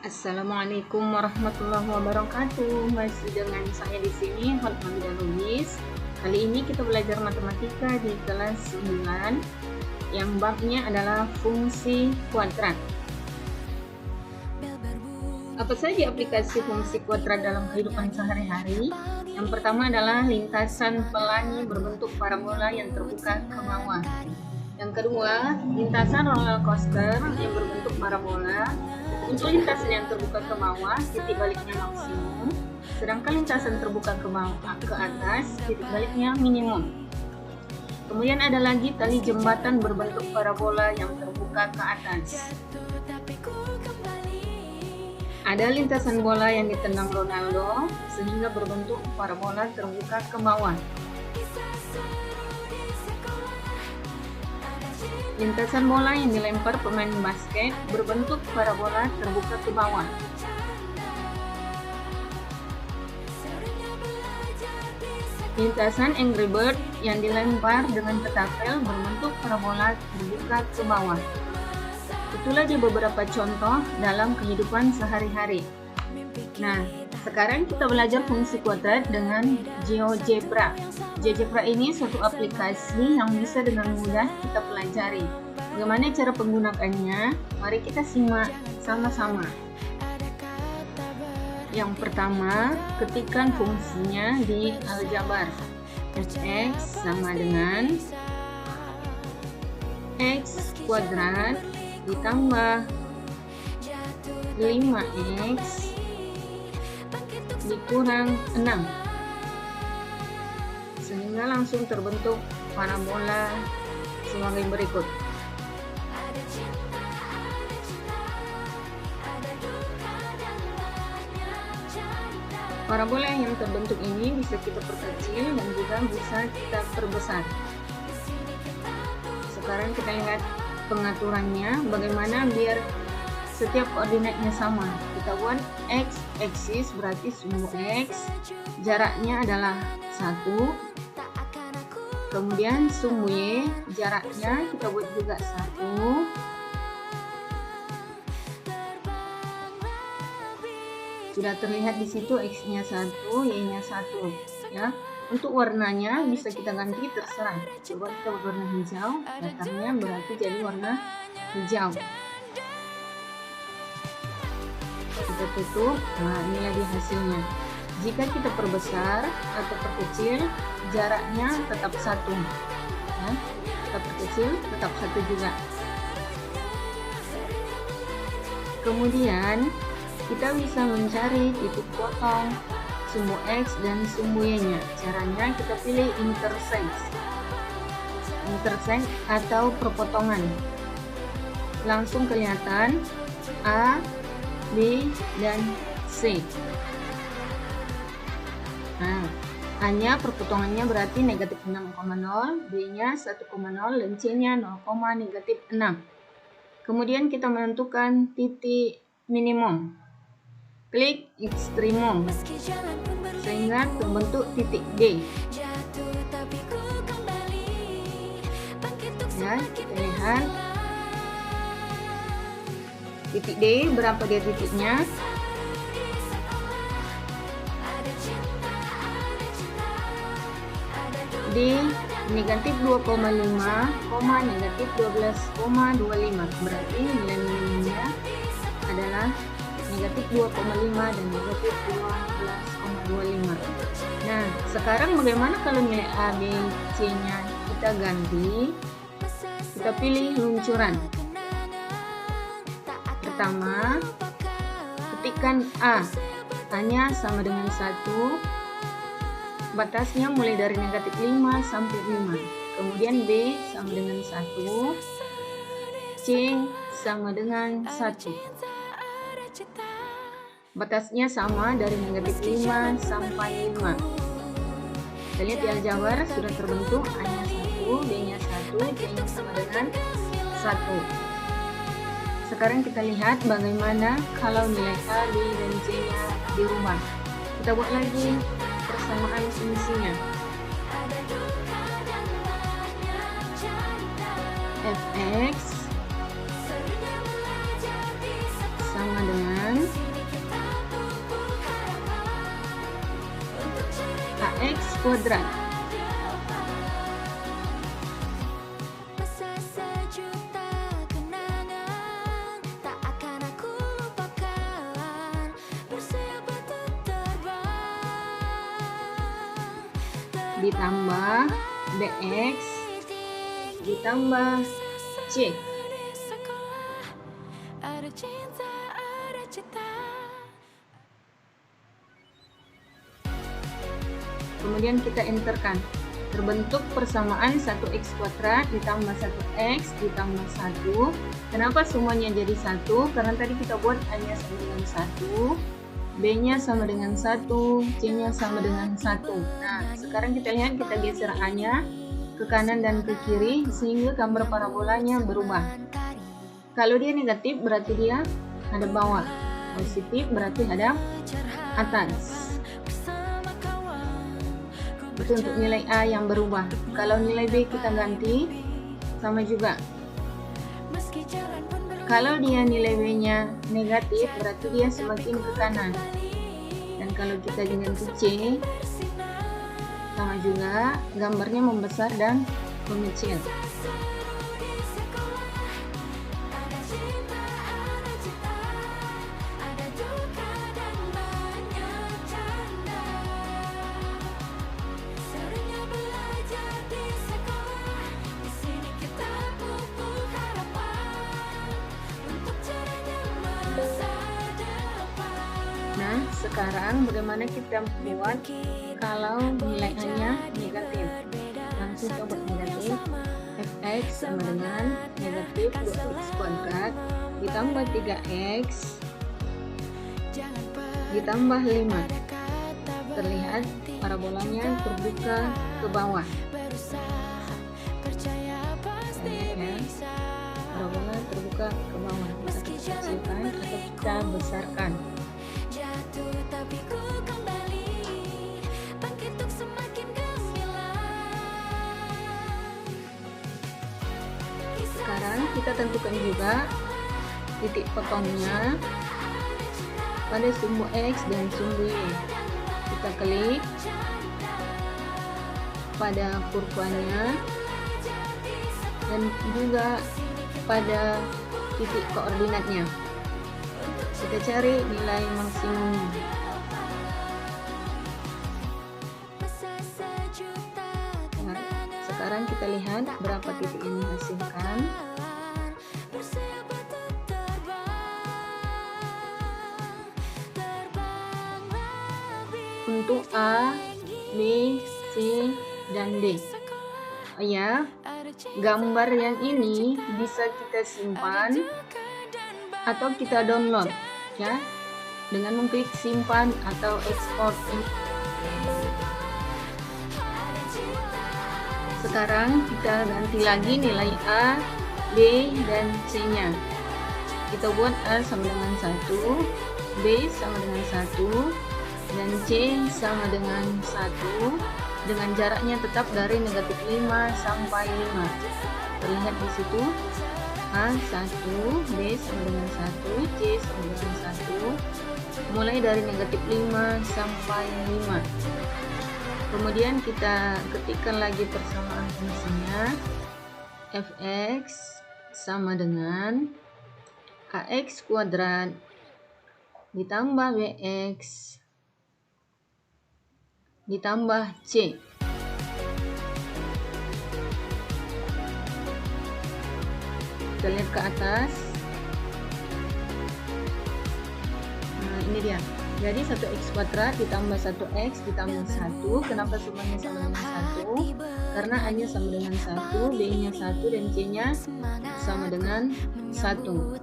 Assalamualaikum warahmatullahi wabarakatuh. Masih dengan saya di sini, Hotmanda Lubis. Kali ini kita belajar matematika di kelas 9 yang babnya adalah fungsi kuadrat. Apa saja aplikasi fungsi kuadrat dalam kehidupan sehari-hari? Yang pertama adalah lintasan pelangi berbentuk parabola yang terbuka ke bawah. Yang kedua, lintasan roller coaster yang berbentuk parabola. Untuk lintasan yang terbuka ke bawah, titik baliknya maksimum, sedangkan lintasan terbuka ke bawah ke atas, titik baliknya minimum. Kemudian ada lagi tali jembatan berbentuk parabola yang terbuka ke atas. Ada lintasan bola yang ditendang Ronaldo sehingga berbentuk parabola terbuka ke bawah. Lintasan bola yang dilempar pemain basket berbentuk parabola terbuka ke bawah. Lintasan Angry Bird yang dilempar dengan ketapel berbentuk parabola terbuka ke bawah. Itulah dia beberapa contoh dalam kehidupan sehari-hari. Nah, sekarang kita belajar fungsi kuadrat dengan GeoGebra. GeoGebra ini suatu aplikasi yang bisa dengan mudah kita pelajari. Bagaimana cara penggunakannya? Mari kita simak sama-sama. Yang pertama, ketikkan fungsinya di aljabar. Fx sama dengan x kuadrat ditambah 5x dikurang 6, sehingga langsung terbentuk parabola sebagai berikut. Parabola yang terbentuk ini bisa kita perkecil dan juga bisa kita perbesar. Sekarang kita lihat pengaturannya, bagaimana biar setiap koordinatnya sama. Kita buat x aksis berarti sumbu x, jaraknya adalah 1. Kemudian sumbu y, jaraknya kita buat juga 1. Sudah terlihat di situ x-nya 1, y-nya 1 ya. Untuk warnanya bisa kita ganti terserah. Coba kita buat warna hijau, datarnya berarti jadi warna hijau. Kita tutup. Nah, inilah dia hasilnya. Jika kita perbesar atau perkecil, jaraknya tetap 1 ya. Kita perkecil tetap 1 juga. Kemudian kita bisa mencari titik potong sumbu x dan sumbu y-nya. Caranya kita pilih intersect atau perpotongan. Langsung kelihatan A, B, dan C. Nah, A-nya perpotongannya berarti negatif 6,0, B-nya 1,0, dan C-nya 0, negatif 6. Kemudian kita menentukan titik minimum. Klik ekstremum sehingga terbentuk titik D. Ya, kita lihat titik D, berapa dia titiknya? Di negatif 2,5, negatif 12,25. Berarti nilai minimumnya adalah negatif 2,5 dan negatif 12,25. Nah, sekarang bagaimana kalau nilai A, B, C-nya kita ganti? Kita pilih luncuran. Pertama, ketikkan A. A-nya sama dengan 1. Batasnya mulai dari negatif 5 sampai 5. Kemudian B sama dengan 1. C sama dengan 1. Batasnya sama dari negatif 5 sampai 5. Kita lihat di aljabar sudah terbentuk A-nya 1, B-nya 1, C-nya sama dengan 1. Sekarang kita lihat bagaimana kalau nilai A, B, dan C-nya dirubah. Kita buat lagi persamaan fungsinya. Fx sama dengan X kuadrat. Ditambah BX ditambah C. Kemudian kita enterkan. Terbentuk persamaan 1x kuadrat ditambah 1x ditambah 1. Kenapa semuanya jadi 1? Karena tadi kita buat A-nya sama dengan 1, B-nya sama dengan 1, C-nya sama dengan 1. Nah, sekarang kita lihat, kita geser A-nya ke kanan dan ke kiri sehingga gambar parabolanya berubah. Kalau dia negatif berarti dia hadap bawah, positif berarti hadap atas. Itu untuk nilai A yang berubah. Kalau nilai B kita ganti, sama juga. Kalau dia nilai B-nya negatif, berarti dia semakin ke kanan. Dan kalau kita ganti C, sama juga, gambarnya membesar dan mengecil. Nah, sekarang bagaimana kita buat kalau nilai A-nya negatif? Langsung coba negatif. Fx sama dengan negatif 2x kuadrat ditambah 3x ditambah 5. Terlihat parabolanya terbuka ke bawah. Ya, parabola terbuka ke bawah. Kita kecilkan atau kita besarkan. Sekarang kita tentukan juga titik potongnya pada sumbu X dan sumbu Y. Kita klik pada kurvanya dan juga pada titik koordinatnya. Kita cari nilai maksimumnya. Nah, sekarang kita lihat berapa titik yang dihasilkan. Untuk A, B, C, dan D. Oh ya, gambar yang ini bisa kita simpan atau kita download ya dengan mengklik simpan atau export. Sekarang kita ganti lagi nilai A, B, dan C nya. Kita buat A sama dengan 1, B sama dengan 1, dan C sama dengan 1, dengan jaraknya tetap dari negatif 5 sampai 5. Terlihat di situ A 1, B sama dengan 1, C sama dengan 1, mulai dari negatif 5 sampai 5. Kemudian kita ketikkan lagi persamaan fungsinya. Fx sama dengan ax kuadrat ditambah bx ditambah c. Kita lihat ke atas. Nah, ini dia. Jadi 1x kuadrat ditambah 1x ditambah 1. Kenapa semuanya sama dengan 1? Karena A-nya sama dengan 1, B-nya 1, dan C-nya sama dengan 1.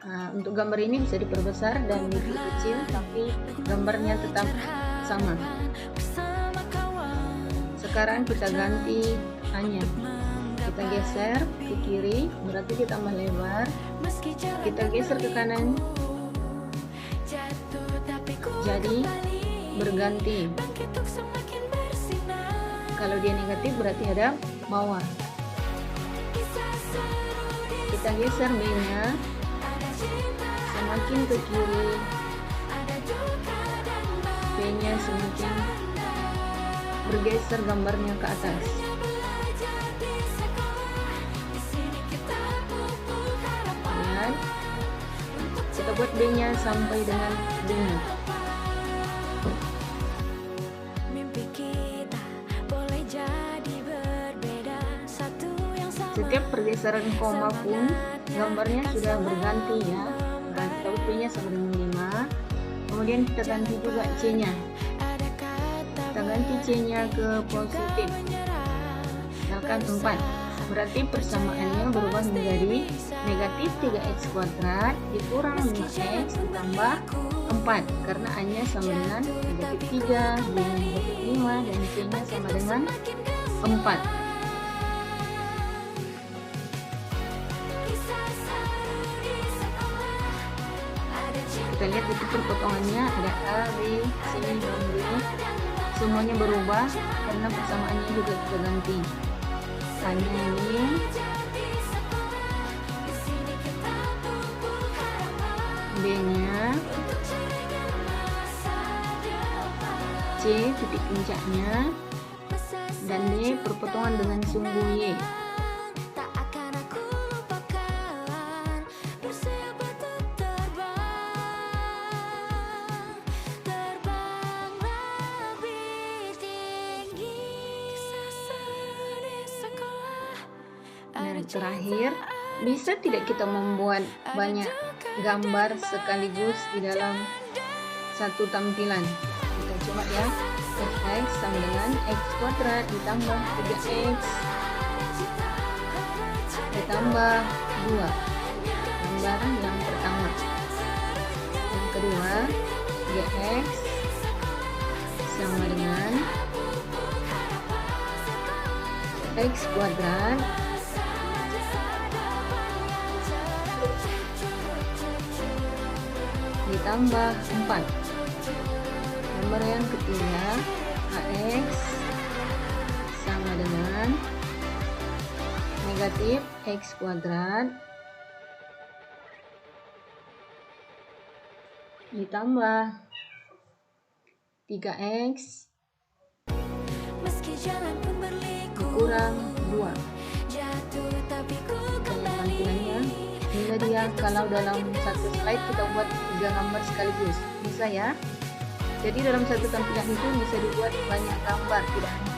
Nah, untuk gambar ini bisa diperbesar dan diperkecil, tapi gambarnya tetap sama. Sekarang kita ganti A-nya. Kita geser ke kiri, berarti ditambah lebar. Kita geser ke kanan, jadi berganti. Kalau dia negatif berarti ada bawah. Kita geser B-nya semakin ke kiri, P-nya semakin bergeser gambarnya ke atas. Dan kita buat B-nya sampai dengan bunyi. Setiap pergeseran koma pun gambarnya sudah berganti ya. Berarti kalau P-nya sama dengan 5. Kemudian kita ganti juga C-nya. Kita ganti C-nya ke positif. Misalkan 4. Berarti persamaannya berubah menjadi negatif 3x kuadrat dikurang 5x ditambah 4. Karena A-nya sama dengan negatif 3, B-nya negatif 5, dan C-nya sama dengan 4. Kita lihat itu perpotongannya ada A, B, C, dan D. Semuanya berubah karena persamaannya juga kita ganti. A-nya ini, B-nya, C titik puncaknya, dan D perpotongan dengan sumbu Y. Dan terakhir, bisa tidak kita membuat banyak gambar sekaligus di dalam satu tampilan? Kita coba ya. Fx sama dengan x kuadrat ditambah 3x ditambah 2. Gambar yang pertama. Yang kedua, gx sama dengan x kuadrat ditambah 4. Gambar yang ketiga, ax sama dengan negatif x kuadrat ditambah 3x dikurang 2. Dan tampilannya ini dia kalau dalam satu slide kita buat 3 gambar sekaligus. Bisa ya. Jadi dalam satu tampilan itu bisa dibuat banyak gambar, tidak hanya